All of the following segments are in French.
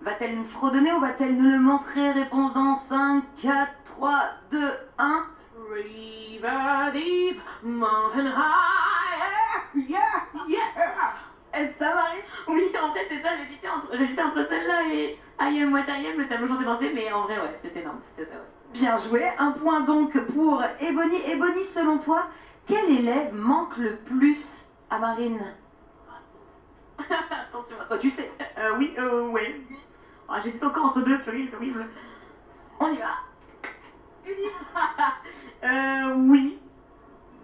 Va-t-elle nous fredonner ou va-t-elle nous le montrer? Réponse dans 5, 4, 3, 2, 1. River deep, mountain high, yeah, yeah. Est-ce ça, Marie? Oui, en fait, c'est ça, j'hésitais entre celle-là et I Am What I Am, le tableau chanté dansé, mais en vrai, ouais, c'était énorme, c'était ça, ouais. Bien joué, un point donc pour Ebony. Ebony, selon toi, quel élève manque le plus à Marine? Attention à toi, tu sais. Oui, ouais. Oh, j'hésite encore entre deux, purée, c'est horrible. On y va. Ulysse. Oui.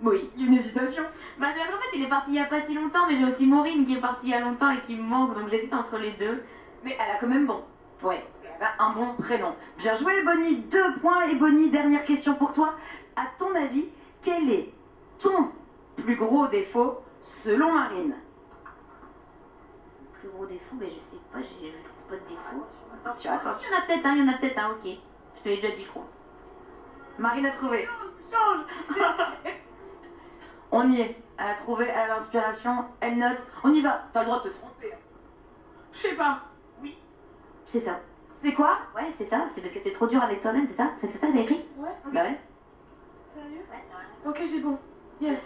Oui. Une hésitation. Bah, c'est parce qu'en fait, il est parti il y a pas si longtemps, mais j'ai aussi Maureen qui est partie il y a longtemps et qui me manque, donc j'hésite entre les deux. Mais elle a quand même bon. Ouais, parce qu'elle a un bon prénom. Bien joué, Ebony. 2 points. Ebony, dernière question pour toi. À ton avis, quel est ton plus gros défaut selon Marine? Plus gros défaut, mais je sais pas, je trouve pas de défaut. Attention, attention. Il y en a peut-être un, ok. Je te l'ai déjà dit, je crois. Marine a trouvé. Change. On y est. Elle a trouvé, elle a l'inspiration, elle note. On y va. T'as le droit de te tromper. Je sais pas. C'est ça. C'est quoi? Ouais, c'est ça. C'est parce que t'es trop dur avec toi-même, c'est ça? C'est ça que t'as écrit? Ouais. Bah ouais. Sérieux? Ouais, c'est vrai. Ok, j'ai bon. Yes.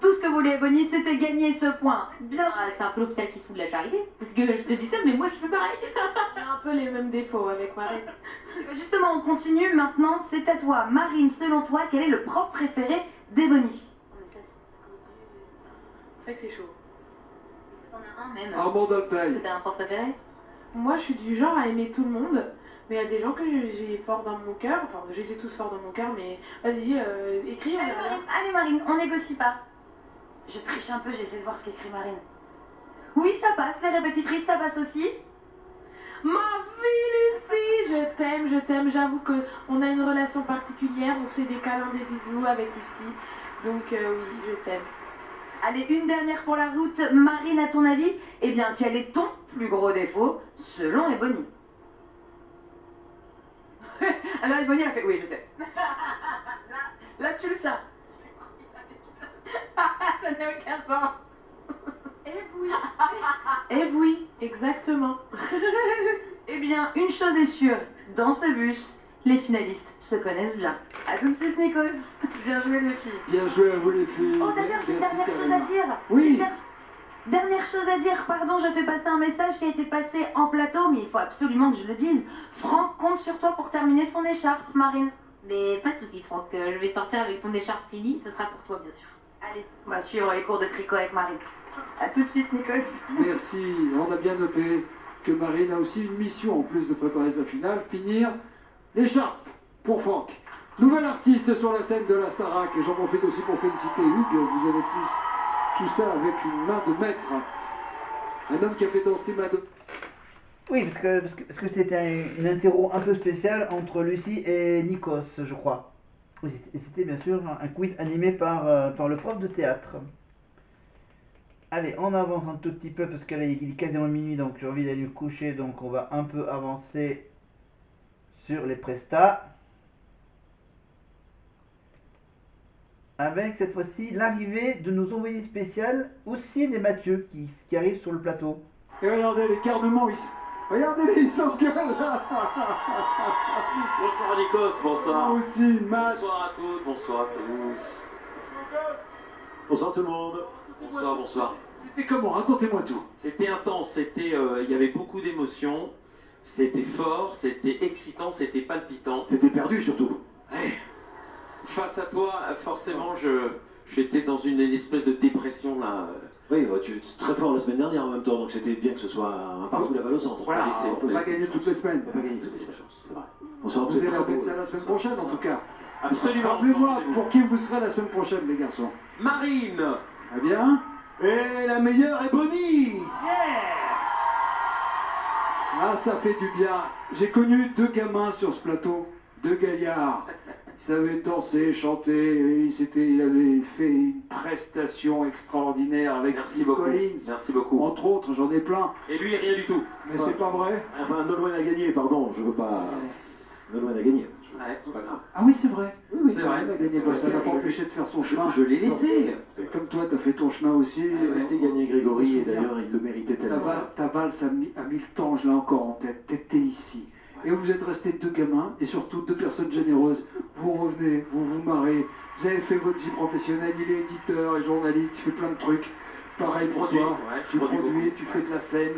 Tout ce que voulait Ebony, c'était gagner ce point. Bien. Ah, c'est un peu l'hôpital qui se fout de la charité. Parce que je te dis ça, mais moi je fais pareil. On a un peu les mêmes défauts avec Marie. Justement, on continue maintenant. C'est à toi. Marine, selon toi, quel est le prof préféré d'Ebony? C'est vrai que c'est chaud. Est-ce que t'en as un même? Armand Est-ce que Altaï. t'as un prof préféré? Moi, je suis du genre à aimer tout le monde, mais il y a des gens que j'ai fort dans mon cœur. Enfin, je les ai tous forts dans mon cœur, mais vas-y, écris. Allez Marine, on négocie pas. Je triche un peu, j'essaie de voir ce qu'écrit Marine. Oui, ça passe. Les répétitrices, ça passe aussi. Ma vie, Lucie, je t'aime. J'avoue qu'on a une relation particulière. On se fait des câlins, des bisous avec Lucie. Donc oui, je t'aime. Allez, une dernière pour la route. Marine, à ton avis, eh bien, quel est ton plus gros défaut selon Ebony? Alors Ebony a fait, oui, je sais. Là, tu le tiens. Ça n'a aucun sens. Eh oui, exactement. Eh bien, une chose est sûre, dans ce bus, les finalistes se connaissent bien. A tout de suite, Nikos. Bien joué, les filles. Bien joué à vous les filles. Oh, d'ailleurs, j'ai une Merci, dernière chose Karina. à dire. Oui. J'ai une dernière chose à dire, pardon, je fais passer un message qui a été passé en plateau, mais il faut absolument que je le dise. Franck compte sur toi pour terminer son écharpe, Marine. Mais pas de soucis, Franck. Je vais sortir avec ton écharpe finie. Ce sera pour toi, bien sûr. Allez, on va suivre les cours de tricot avec Marine. A tout de suite, Nikos. Merci. On a bien noté que Marine a aussi une mission en plus de préparer sa finale, finir l'écharpe pour Franck. Nouvel artiste sur la scène de la Starac. Et j'en profite aussi pour féliciter Hugues. Vous avez tout ça avec une main de maître. Un homme qui a fait danser Madonna. Oui, parce que c'était une interro un peu spéciale entre Lucie et Nikos, je crois. Oui, et c'était bien sûr un quiz animé par le prof de théâtre. Allez, on avance un tout petit peu parce qu'il est quasiment minuit, donc j'ai envie d'aller me coucher, donc on va un peu avancer sur les prestats. Avec cette fois-ci l'arrivée de nos envoyés spéciales, Oussine et Mathieu, qui arrivent sur le plateau. Et regardez les garnements, regardez-les, ils s'engueulent. Bonsoir Nikos, bonsoir. Moi aussi, Matt. Bonsoir à toutes, bonsoir à tous. Bonsoir tout le monde. Bonsoir, bonsoir. C'était comment? Racontez-moi tout. C'était intense, il y avait beaucoup d'émotions, c'était fort, c'était excitant, c'était palpitant. C'était perdu surtout. Ouais. Face à toi, forcément, j'étais dans une espèce de dépression là. Oui, bah, tu es très fort la semaine dernière en même temps, donc c'était bien que ce soit un partout la balle au centre. Voilà, laisser- on peut pas laisser gagner une toutes les semaines. On va pas gagner toutes les chances, c'est vrai. Bonsoir, Vous allez êtes remettre très ça beaux. la semaine prochaine en tout cas. Absolument. Rappelez-moi pour qui vous serez la semaine prochaine, les garçons. Marine. Très bien. Et la meilleure est Bonnie. Ah, ça fait du bien. J'ai connu deux gamins sur ce plateau, deux gaillards. Ils savaient danser, chanter, et il avait fait une prestation extraordinaire avec Merci Phil beaucoup. Collins. Merci beaucoup. Entre autres, j'en ai plein. Et lui, rien du tout. Mais c'est pas vrai. Enfin, Nolwenn a gagné, pardon, je veux pas... Nolwenn a gagné. Ouais. C'est pas grave. Ah oui, c'est vrai. C'est vrai. Il a gagné, bah, ça n'a pas empêché de faire son chemin. Je l'ai laissé. Comme toi, tu as fait ton chemin aussi. C'est gagné Grégory, et d'ailleurs, il le méritait tellement. Ta valse a mis le temps, je l'ai encore en tête. T'étais ici. Et vous êtes restés deux gamins, et surtout deux personnes généreuses. Vous revenez, vous vous marrez. Vous avez fait votre vie professionnelle. Il est éditeur et journaliste, il fait plein de trucs. Pareil pour toi. Ouais, Tu produis, tu fais de la scène.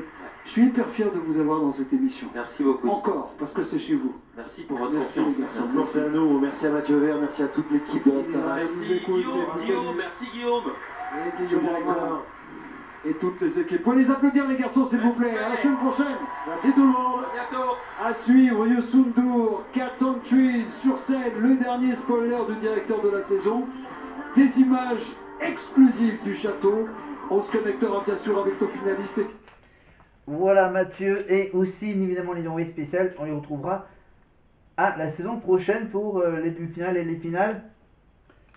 Je suis hyper fier de vous avoir dans cette émission. Merci beaucoup. Encore, parce que c'est chez vous. Merci pour votre Merci, confiance. les garçons. Merci à nous, merci à Mathieu Vert, merci à toute l'équipe de la Starac. Merci Guillaume, merci Guillaume. Et Monsieur Guillaume le directeur, et toutes les équipes. Pouvez les applaudir, les garçons, s'il vous plaît. À la semaine prochaine. merci tout le monde. À bientôt. À suivre, Youssoundour, Cats on Trees sur scène, le dernier spoiler du directeur de la saison. Des images exclusives du château. On se connectera bien sûr avec nos finalistes. Voilà Mathieu et aussi évidemment les envoyés spéciales, on les retrouvera à la saison prochaine pour les demi-finales et les finales,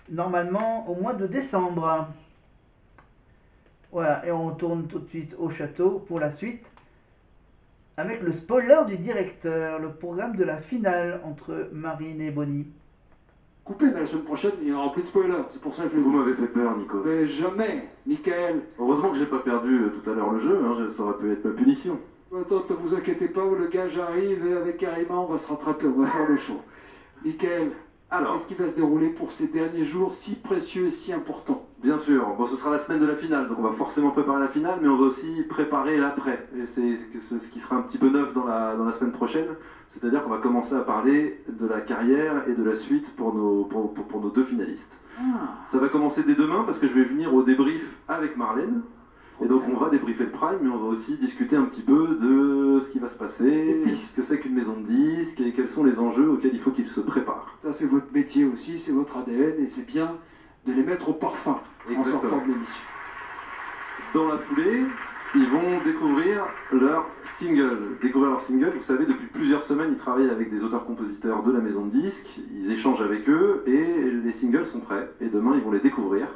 normalement au mois de décembre. Voilà, et on retourne tout de suite au château pour la suite avec le spoiler du directeur, le programme de la finale entre Marine et Bonnie. Coupé, mais la semaine prochaine, il n'y aura plus de spoiler. C'est pour ça que je le Vous dis. m'avez fait peur, Nico. Mais jamais, Michael. Heureusement que j'ai pas perdu tout à l'heure le jeu, hein, ça aurait pu être ma punition. Attends, ne vous inquiétez pas, le gage arrive et avec Karima, on va se rattraper, on va faire le show. Michael, Alors, qu'est-ce qui va se dérouler pour ces derniers jours si précieux et si importants? bien sûr, bon, ce sera la semaine de la finale, donc on va forcément préparer la finale, mais on va aussi préparer l'après. Et c'est ce qui sera un petit peu neuf dans la semaine prochaine, c'est-à-dire qu'on va commencer à parler de la carrière et de la suite pour nos deux finalistes. Ah, Ça va commencer dès demain parce que je vais venir au débrief avec Marlène. Et donc on va débriefer le Prime, mais on va aussi discuter un petit peu de ce qui va se passer, ce que c'est qu'une maison de disques et quels sont les enjeux auxquels il faut qu'ils se préparent. ça c'est votre métier aussi, c'est votre ADN et c'est bien de les mettre au parfum en Exactement. sortant de l'émission. Dans la foulée, ils vont découvrir leur single. Vous savez, depuis plusieurs semaines, ils travaillent avec des auteurs-compositeurs de la maison de disques, ils échangent avec eux et les singles sont prêts. Et demain, ils vont les découvrir.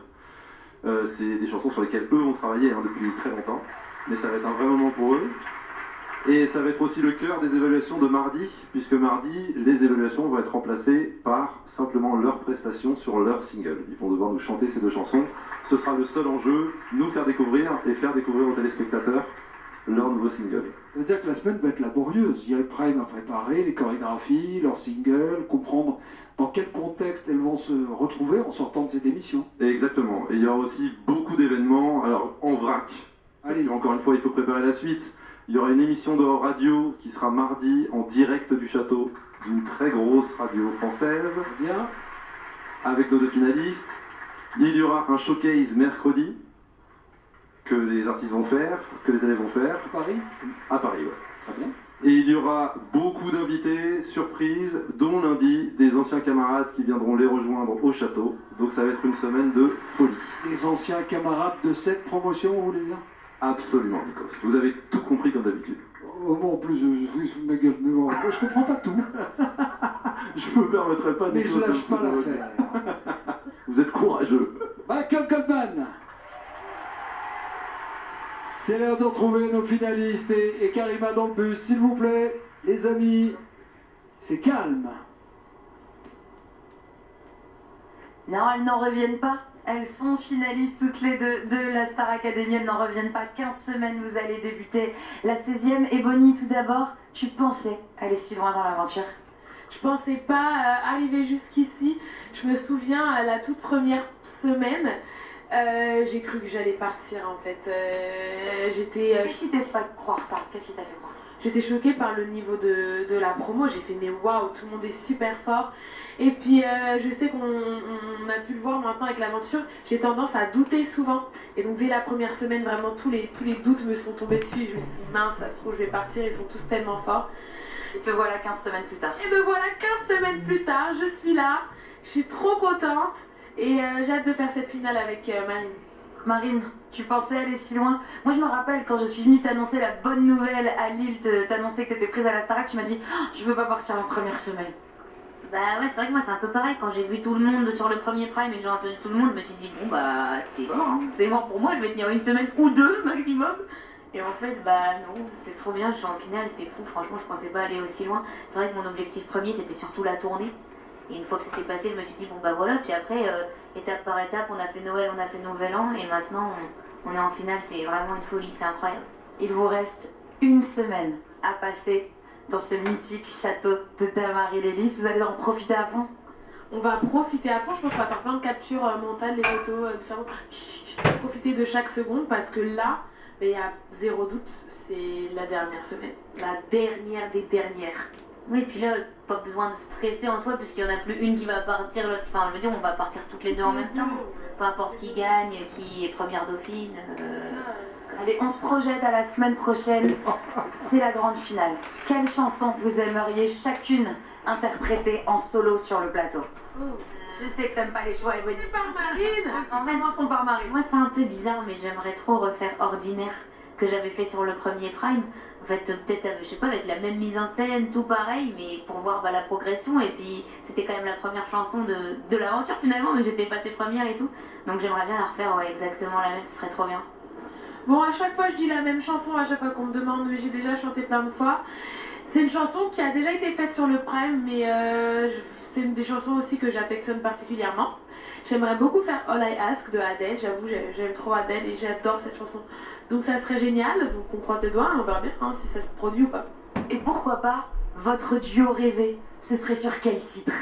C'est des chansons sur lesquelles eux ont travaillé depuis très longtemps, mais ça va être un vrai moment pour eux. Et ça va être aussi le cœur des évaluations de mardi, puisque mardi, les évaluations vont être remplacées par simplement leurs prestations sur leur single. Ils vont devoir nous chanter ces deux chansons. Ce sera le seul enjeu, nous faire découvrir et faire découvrir aux téléspectateurs leur nouveau single. Ça veut dire que la semaine va être laborieuse. Il y a le Prime à préparer, les chorégraphies, leurs singles, comprendre dans quel contexte elles vont se retrouver en sortant de cette émission. Et exactement. Et il y aura aussi beaucoup d'événements, alors en vrac. Parce Allez, qu'encore une fois, il faut préparer la suite. Il y aura une émission de radio qui sera mardi en direct du château, d'une très grosse radio française, bien. avec nos deux finalistes. Il y aura un showcase mercredi que les artistes vont faire, que les élèves vont faire, Paris, à Paris. Ouais. très bien. Et il y aura beaucoup d'invités, surprises, dont lundi, des anciens camarades qui viendront les rejoindre au château. Donc ça va être une semaine de folie. Les anciens camarades de cette promotion, vous voulez dire? Absolument, Nikos. Vous avez tout compris comme d'habitude. Oh, bon, en plus, je suis ma gueule, mais bon, je comprends pas tout. Je me permettrai pas de Mais je lâche pas l'affaire. Vous êtes courageux. Michael Goldman. C'est l'heure de retrouver nos finalistes et Karima dans le bus, s'il vous plaît, les amis. C'est calme. Non, elles n'en reviennent pas. Elles sont finalistes toutes les deux de la Star Academy. Elles n'en reviennent pas. 15 semaines, vous allez débuter la 16e. Et Bonnie, tout d'abord, tu pensais aller si loin dans l'aventure? Je pensais pas arriver jusqu'ici. Je me souviens à la toute première semaine, j'ai cru que j'allais partir en fait. Qu'est-ce qui t'a fait croire ça? Qu'est-ce qui t'a fait croire ça? J'étais choquée par le niveau de la promo. J'ai fait mais waouh, tout le monde est super fort. Et puis je sais qu'on a pu le voir maintenant avec l'aventure, j'ai tendance à douter souvent. Et donc dès la première semaine, vraiment tous les doutes me sont tombés dessus. Et je me suis dit mince, ça se trouve je vais partir, ils sont tous tellement forts. Et te voilà 15 semaines plus tard. Et me voilà 15 semaines plus tard, je suis là, je suis trop contente. Et j'ai hâte de faire cette finale avec Marine. Marine, tu pensais aller si loin? Moi je me rappelle quand je suis venue t'annoncer la bonne nouvelle à Lille, t'annoncer que t'étais prise à la Starac, tu m'as dit oh, je veux pas partir la première semaine. Bah ouais, c'est vrai que moi c'est un peu pareil. Quand j'ai vu tout le monde sur le premier Prime et que j'ai entendu tout le monde, je me suis dit bon bah c'est bon, hein. C'est bon pour moi, je vais tenir une semaine ou deux maximum. Et en fait, bah non, c'est trop bien, je suis en finale, c'est fou, franchement, je pensais pas aller aussi loin. C'est vrai que mon objectif premier, c'était surtout la tournée. Et une fois que c'était passé, je me suis dit, bon bah voilà, puis après, étape par étape, on a fait Noël, on a fait Nouvel An, et maintenant, on est en finale, c'est vraiment une folie, c'est incroyable. Il vous reste une semaine à passer dans ce mythique château de Damary-lès-Lys. Vous allez en profiter à fond? On va profiter à fond, je pense qu'on va faire plein de captures mentales, des photos, du cerveau. Profiter de chaque seconde parce que là, il y a zéro doute, c'est la dernière semaine. La dernière des dernières. Oui, et puis là, pas besoin de stresser en soi, puisqu'il n'y en a plus une qui va partir, l'autre. Enfin, je veux dire, on va partir toutes les deux en même temps. Peu importe qui gagne, qui est première dauphine. Allez, on se projette à la semaine prochaine. C'est la grande finale. Quelle chanson vous aimeriez chacune interpréter en solo sur le plateau? Je sais que t'aimes pas les choix, Ebony. C'est par Marine. En fait, Commençons par Marine. moi, c'est un peu bizarre, mais j'aimerais trop refaire Ordinaire que j'avais fait sur le premier Prime. En fait, peut-être, je sais pas, avec la même mise en scène, tout pareil, mais pour voir la progression. Et puis, c'était quand même la première chanson de l'aventure finalement, donc j'étais passée première et tout. Donc j'aimerais bien la refaire, ouais, exactement la même, ce serait trop bien. Bon, à chaque fois, je dis la même chanson, à chaque fois qu'on me demande, mais j'ai déjà chanté plein de fois. C'est une chanson qui a déjà été faite sur le Prime, mais c'est une des chansons aussi que j'affectionne particulièrement. J'aimerais beaucoup faire All I Ask de Adele, j'avoue, j'aime trop Adele et j'adore cette chanson. Donc ça serait génial, donc on croise les doigts et on verra bien hein, si ça se produit ou pas. Et pourquoi pas votre duo rêvé? Ce serait sur quel titre?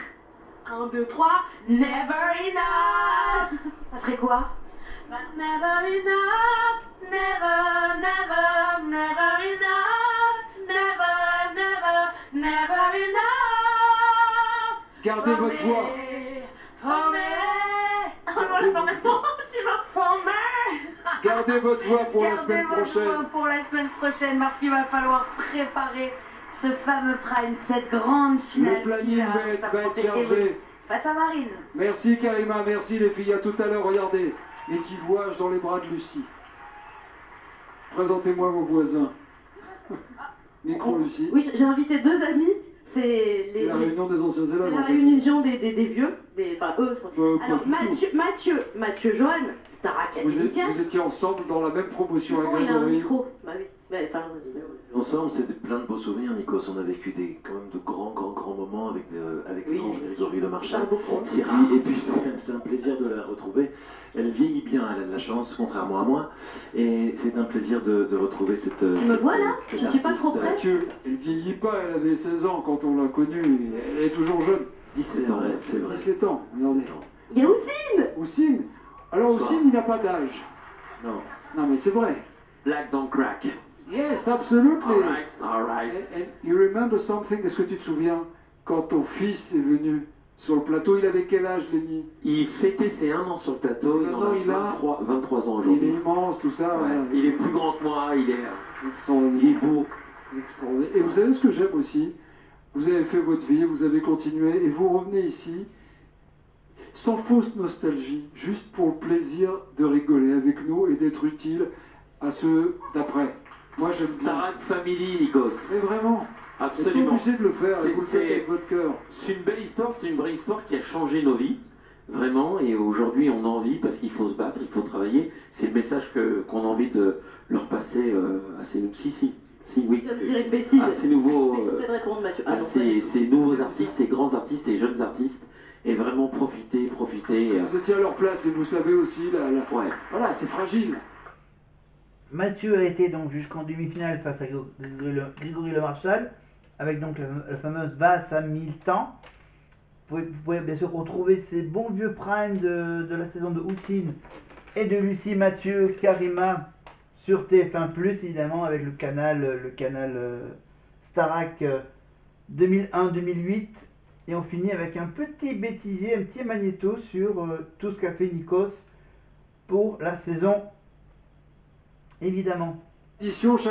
1, 2, 3, Never Enough. Ça ferait quoi? Never enough, never, never, never enough, never, never, never enough. Gardez votre voix. For me. Oh non, je peux maintenant, je suis morte. For me. Gardez votre voix pour la Gardez semaine votre prochaine. voix pour la semaine prochaine parce qu'il va falloir préparer ce fameux Prime, cette grande finale. Le planning qui va être s'affronter chargé. face à Marine. Merci Karima, merci les filles. À tout à l'heure, regardez. L'équivoise dans les bras de Lucie. Présentez-moi vos voisins. Micro Lucie. Oui, j'ai invité deux amis. C'est C'est la réunion des anciens élèves. la en fait. réunion des vieux. Enfin, eux sont... Pas Alors, du tout. Mathieu Johan, Star Vous Académica. étiez ensemble dans la même promotion à Comment il a un Grégory. micro? Bah oui, pardon. Ensemble, c'est plein de beaux souvenirs, Nikos. On a vécu quand même de grands moments avec Oui, l'ange bien Grégory sûr. Le Marchal, Beaucoup. Thierry, et puis c'est un plaisir de la retrouver. Elle vieillit bien, elle a de la chance, contrairement à moi, et c'est un plaisir de retrouver cette. Tu me vois là? Je ne suis pas trop près. Mathieu, elle vieillit pas, elle avait 16 ans quand on l'a connue. Elle est toujours jeune. 17 ans, c'est vrai. 17 ans, regardez. Il y a Oussine. Oussine. Alors Bonsoir. Oussine, il n'a pas d'âge. Non. Non mais c'est vrai. Black don't crack. Yes, absolutely. Alright. And you remember something? Est-ce que tu te souviens quand ton fils est venu sur le plateau? Il avait quel âge, Lenny? Il fêtait ses 1 an sur le plateau, il en Maintenant, a il a 23 ans Il est aujourd'hui. immense, tout ça. Ouais. voilà. Il est plus grand que moi, il est Extraordinaire. beau. Extraordinaire. Et vous savez ce que j'aime aussi? Vous avez fait votre vie, vous avez continué, et vous revenez ici sans fausse nostalgie, juste pour le plaisir de rigoler avec nous et d'être utile à ceux d'après. Moi j'aime bien. Starak Family, Nikos. Mais vraiment, vous n'êtes pas Absolument. obligé de le faire, C'est- vous le faites c'est- avec votre cœur. C'est une belle histoire, c'est une vraie histoire qui a changé nos vies, vraiment, et aujourd'hui on a envie, parce qu'il faut se battre, il faut travailler, c'est le message qu'on a envie de leur passer à ces oui, Je viens de dire une bêtise. à ces nouveaux, Exprès de répondre, Mathieu. Ah à non, ces nouveaux artistes, ces grands artistes, ces jeunes artistes, et vraiment profiter. Vous étiez à leur place et vous savez aussi, Ouais. voilà, c'est fragile. Mathieu a été donc jusqu'en demi-finale face à Grégory Le Marchal, avec donc la fameuse Basse à 1000 temps. Vous pouvez bien sûr retrouver ces bons vieux primes de la saison de Oussine et de Lucie, Mathieu, Karima sur TF1+, évidemment, avec le canal Starac 2001-2008. Et on finit avec un petit bêtisier, un petit magnéto sur tout ce qu'a fait Nikos pour la saison, évidemment. Édition